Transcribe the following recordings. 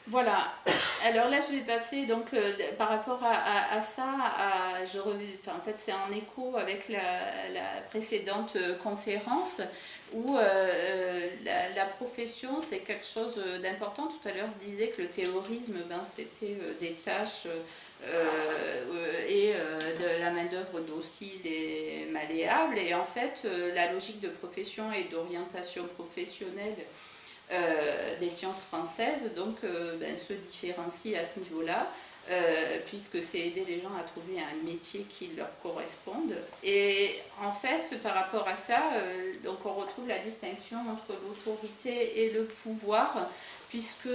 Voilà. Alors là, je vais passer donc par rapport à ça, en fait, c'est en écho avec la précédente conférence où la profession, c'est quelque chose d'important. Tout à l'heure, se disait que le taylorisme, ben, c'était des tâches de la main-d'œuvre docile et malléable. Et en fait, la logique de profession et d'orientation professionnelle des sciences françaises se différencie à ce niveau-là, puisque c'est aider les gens à trouver un métier qui leur corresponde. Et en fait, par rapport à ça, donc on retrouve la distinction entre l'autorité et le pouvoir, puisque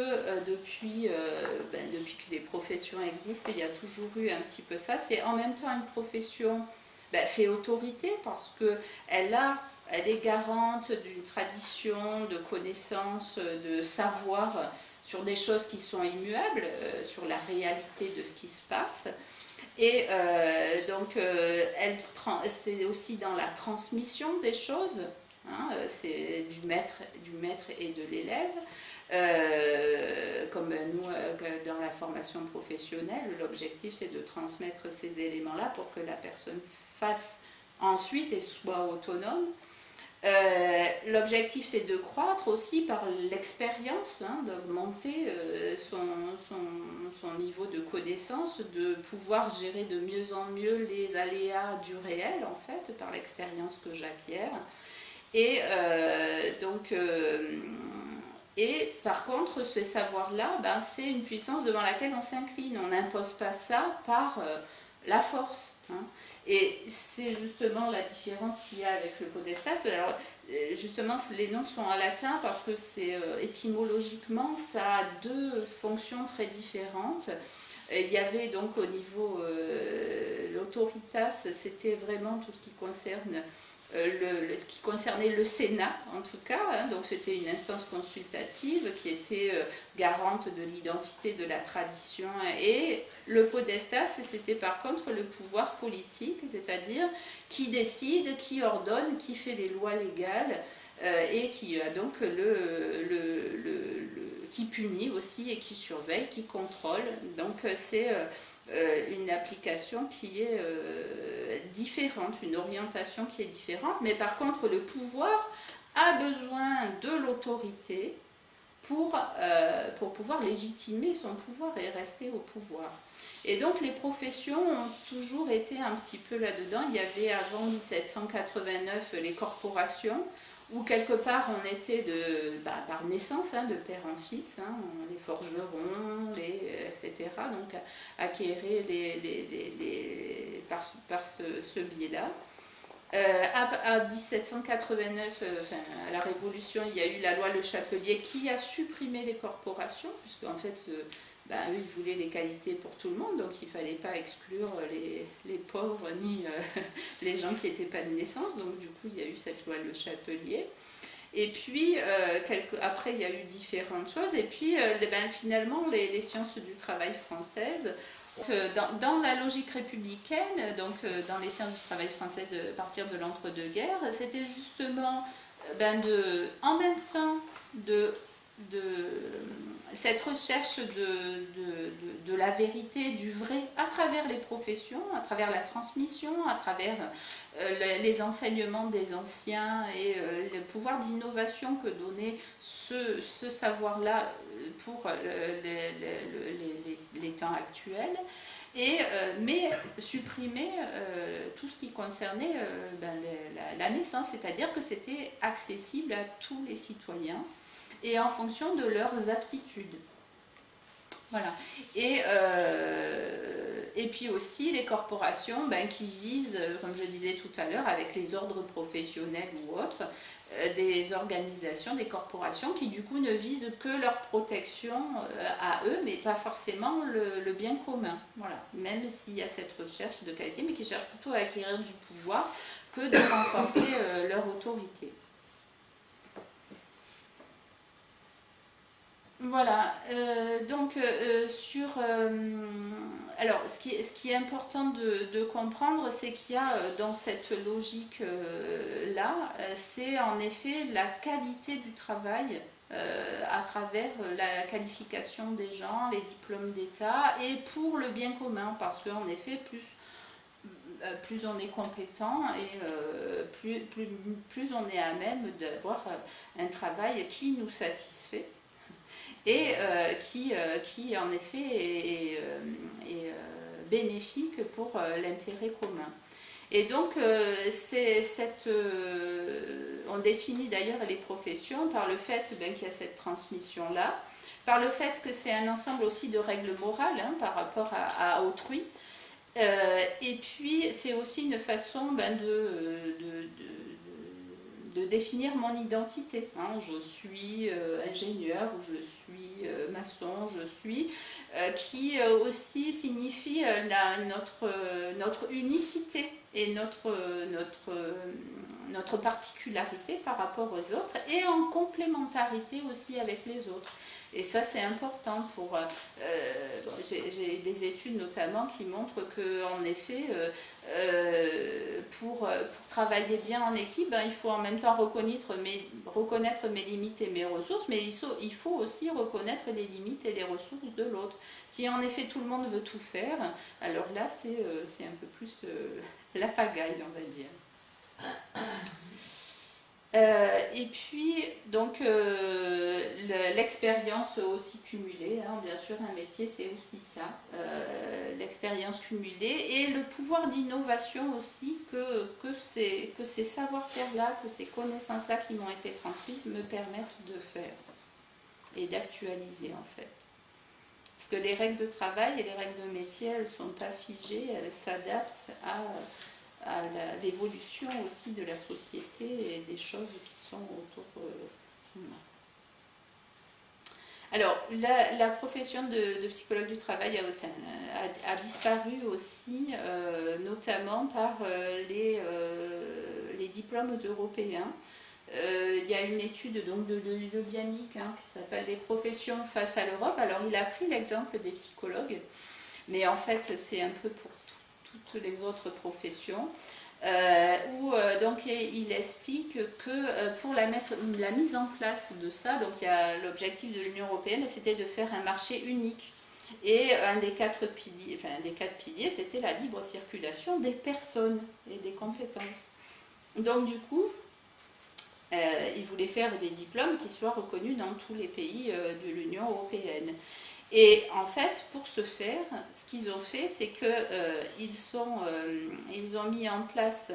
depuis que les professions existent, il y a toujours eu un petit peu ça. C'est en même temps une profession fait autorité parce qu'elle elle est garante d'une tradition, de connaissances, de savoir sur des choses qui sont immuables, sur la réalité de ce qui se passe. Et c'est aussi dans la transmission des choses, hein, c'est du maître et de l'élève. Comme nous, dans la formation professionnelle, l'objectif c'est de transmettre ces éléments-là pour que la personne fasse ensuite et soit autonome. L'objectif c'est de croître aussi par l'expérience, hein, d'augmenter son niveau de connaissance, de pouvoir gérer de mieux en mieux les aléas du réel en fait, par l'expérience que j'acquiers. Et et par contre, ces savoirs-là, ben, c'est une puissance devant laquelle on s'incline. On n'impose pas ça par la force. Hein. Et c'est justement la différence qu'il y a avec le podestas. Alors, justement, les noms sont en latin parce que étymologiquement, ça a deux fonctions très différentes. Il y avait donc au niveau l'autoritas, c'était vraiment tout ce qui concerne ce qui concernait le Sénat en tout cas, hein, donc c'était une instance consultative qui était garante de l'identité de la tradition, et le podestas c'était par contre le pouvoir politique, c'est-à-dire qui décide, qui ordonne, qui fait les lois légales et qui a donc qui punit aussi et qui surveille, qui contrôle. Donc c'est une application qui est différente, une orientation qui est différente, mais par contre le pouvoir a besoin de l'autorité pour pouvoir légitimer son pouvoir et rester au pouvoir. Et donc les professions ont toujours été un petit peu là-dedans. Il y avait avant 1789 les corporations, où quelque part on était par naissance, hein, de père en fils, hein, les forgerons, etc. Donc acquérir par ce biais-là. À 1789, à la Révolution, il y a eu la loi Le Chapelier qui a supprimé les corporations, puisque en fait, eux, ils voulaient l'égalité pour tout le monde, donc il ne fallait pas exclure les pauvres ni les gens qui n'étaient pas de naissance. Donc du coup, il y a eu cette loi Le Chapelier. Et puis, après, il y a eu différentes choses. Et puis, finalement, les sciences du travail françaises, dans la logique républicaine, donc dans les sciences du travail françaises à partir de l'entre-deux-guerres, c'était justement en même temps de cette recherche de la vérité, du vrai, à travers les professions, à travers la transmission, à travers les enseignements des anciens et le pouvoir d'innovation que donnait ce savoir-là pour les temps actuels. Mais supprimer tout ce qui concernait la naissance, c'est-à-dire que c'était accessible à tous les citoyens et en fonction de leurs aptitudes. Voilà. Et puis aussi les corporations qui visent, comme je disais tout à l'heure, avec les ordres professionnels ou autres, des organisations, des corporations qui du coup ne visent que leur protection à eux, mais pas forcément le bien commun. Voilà. Même s'il y a cette recherche de qualité, mais qui cherchent plutôt à acquérir du pouvoir que de renforcer leur autorité. Voilà, alors, ce qui est important de comprendre, c'est qu'il y a dans cette logique-là, c'est en effet la qualité du travail à travers la qualification des gens, les diplômes d'État, et pour le bien commun, parce qu'en effet, plus on est compétent et plus on est à même d'avoir un travail qui nous satisfait et qui en effet est bénéfique pour l'intérêt commun. Et donc, on définit d'ailleurs les professions par le fait qu'il y a cette transmission-là, par le fait que c'est un ensemble aussi de règles morales par rapport à autrui. Et puis, c'est aussi une façon de définir mon identité. Je suis ingénieur, ou je suis maçon, qui aussi signifie notre unicité et notre particularité par rapport aux autres, et en complémentarité aussi avec les autres. Et ça, c'est important pour... j'ai des études notamment qui montrent qu'en effet, pour travailler bien en équipe, il faut en même temps reconnaître mes limites et mes ressources, mais il faut aussi reconnaître les limites et les ressources de l'autre. Si en effet tout le monde veut tout faire, alors là, c'est un peu plus la pagaille, on va dire. Et puis, donc, l'expérience aussi cumulée, bien sûr, un métier, c'est aussi ça, l'expérience cumulée et le pouvoir d'innovation aussi que ces savoir-faire-là, que ces connaissances-là qui m'ont été transmises me permettent de faire et d'actualiser, en fait. Parce que les règles de travail et les règles de métier, elles ne sont pas figées, elles s'adaptent à l'évolution aussi de la société et des choses qui sont autour de nous. Alors, la profession de psychologue du travail a disparu aussi, notamment par les diplômes européens. Il y a une étude donc, de Lubianic qui s'appelle « Les professions face à l'Europe ». Alors, il a pris l'exemple des psychologues, mais en fait, c'est un peu pour toutes les autres professions, où donc il explique que pour la mise en place de ça, donc il y a l'objectif de l'Union européenne, c'était de faire un marché unique. Et un des quatre piliers, c'était la libre circulation des personnes et des compétences. Donc du coup, il voulait faire des diplômes qui soient reconnus dans tous les pays de l'Union européenne. Et en fait, pour ce faire, ce qu'ils ont fait, c'est qu'ils ont mis en place,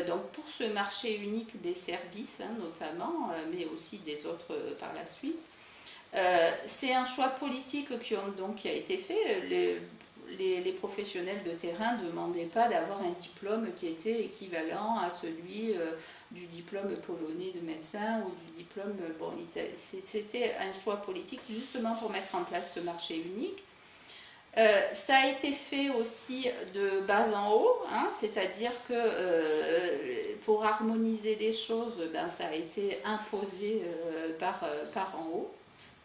donc pour ce marché unique des services, notamment, mais aussi des autres par la suite. C'est un choix politique qui a été fait. Les professionnels de terrain ne demandaient pas d'avoir un diplôme qui était équivalent à celui du diplôme polonais de médecin ou du diplôme... Bon, c'était un choix politique justement pour mettre en place ce marché unique. Ça a été fait aussi de bas en haut, c'est-à-dire que pour harmoniser les choses, ça a été imposé par en haut,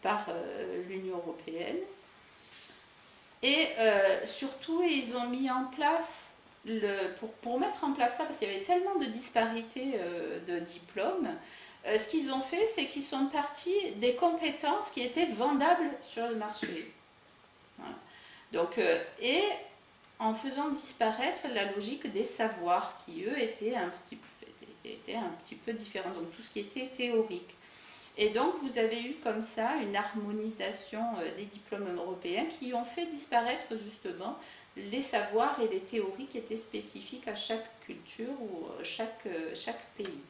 par l'Union européenne. Et surtout, ils ont mis en place, pour mettre en place ça, parce qu'il y avait tellement de disparités de diplômes, ce qu'ils ont fait, c'est qu'ils sont partis des compétences qui étaient vendables sur le marché. Voilà. Donc, et en faisant disparaître la logique des savoirs, qui eux étaient un petit peu différents, donc tout ce qui était théorique. Et donc, vous avez eu comme ça une harmonisation des diplômes européens qui ont fait disparaître justement les savoirs et les théories qui étaient spécifiques à chaque culture ou chaque pays.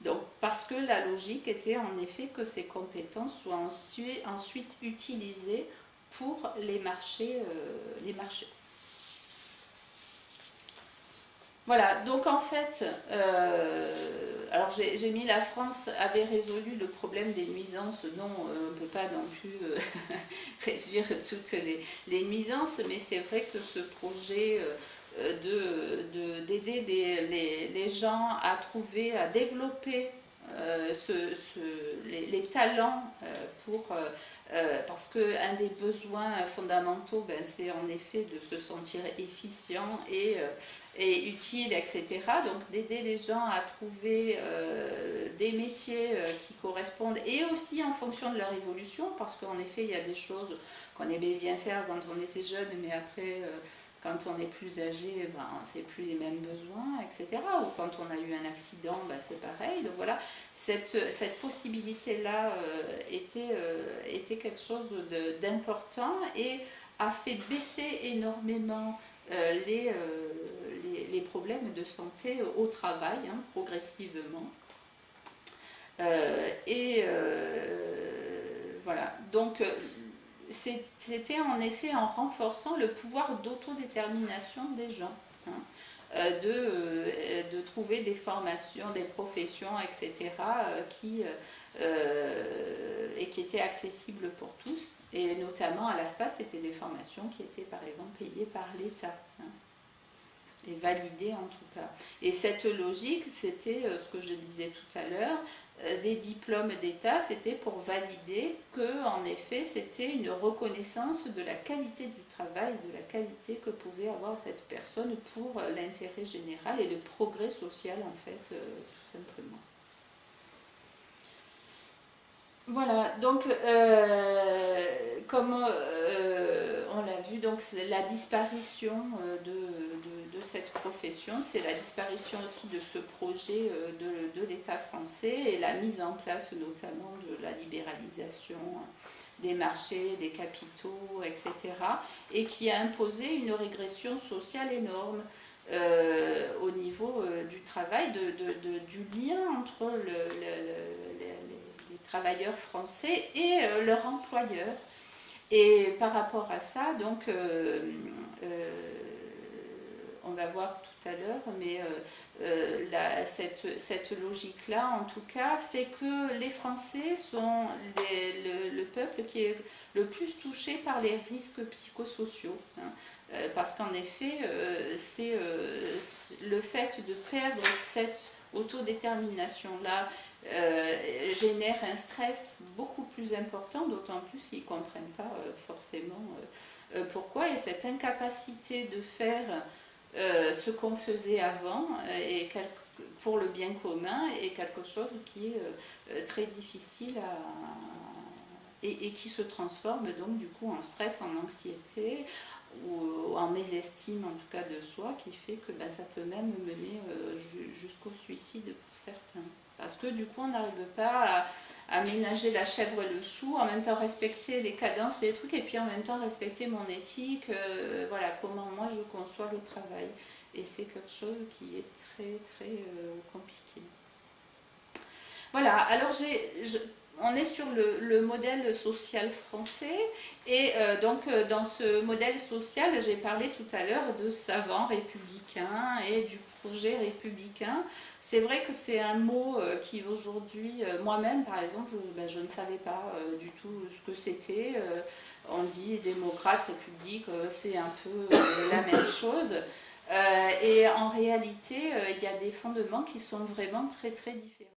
Donc, parce que la logique était en effet que ces compétences soient ensuite utilisées pour les marchés. Voilà, donc en fait, alors j'ai mis la France avait résolu le problème des nuisances. Non, on ne peut pas non plus réduire toutes les nuisances, mais c'est vrai que ce projet d'aider les gens à développer les talents parce qu'un des besoins fondamentaux, ben, c'est en effet de se sentir efficient et utile, etc. Donc d'aider les gens à trouver des métiers qui correspondent et aussi en fonction de leur évolution, parce qu'en effet il y a des choses qu'on aimait bien faire quand on était jeune, mais après quand on est plus âgé, ben, c'est plus les mêmes besoins, etc. Ou quand on a eu un accident, ben, c'est pareil. Donc voilà, cette possibilité-là était quelque chose d'important et a fait baisser énormément les problèmes de santé au travail, hein, progressivement. Voilà, donc c'était en effet en renforçant le pouvoir d'autodétermination des gens, hein, de trouver des formations, des professions, etc., qui étaient accessibles pour tous. Et notamment à l'AFPA, c'était des formations qui étaient par exemple payées par l'État, hein, et validées en tout cas. Et cette logique, c'était ce que je disais tout à l'heure, les diplômes d'État, c'était pour valider que, en effet, c'était une reconnaissance de la qualité du travail, de la qualité que pouvait avoir cette personne pour l'intérêt général et le progrès social, en fait, tout simplement. Voilà, donc comme on l'a vu, donc la disparition de cette profession, c'est la disparition aussi de ce projet de l'État français et la mise en place notamment de la libéralisation des marchés, des capitaux, etc. et qui a imposé une régression sociale énorme au niveau du travail, du lien entre les travailleurs français et leur employeur. Et par rapport à ça, donc, on va voir tout à l'heure, mais cette logique-là, en tout cas, fait que les Français sont le peuple qui est le plus touché par les risques psychosociaux. Hein, parce qu'en effet, c'est le fait de perdre cette autodétermination-là génère un stress beaucoup plus important, d'autant plus qu'ils ne comprennent pas forcément pourquoi. Et cette incapacité de faire ce qu'on faisait avant pour le bien commun est quelque chose qui est très difficile et qui se transforme donc du coup en stress, en anxiété ou en mésestime en tout cas de soi, qui fait que ben, ça peut même mener jusqu'au suicide pour certains. Parce que du coup on n'arrive pas à ménager la chèvre et le chou, en même temps respecter les cadences, les trucs, et puis en même temps respecter mon éthique, voilà, comment moi je conçois le travail. Et c'est quelque chose qui est très très compliqué. Voilà, alors on est sur le modèle social français et donc dans ce modèle social, j'ai parlé tout à l'heure de savant républicain et du projet républicain. C'est vrai que c'est un mot qui aujourd'hui, moi-même par exemple, je ne savais pas du tout ce que c'était. On dit démocrate, république, c'est un peu la même chose. Et en réalité, il y a des fondements qui sont vraiment très très différents.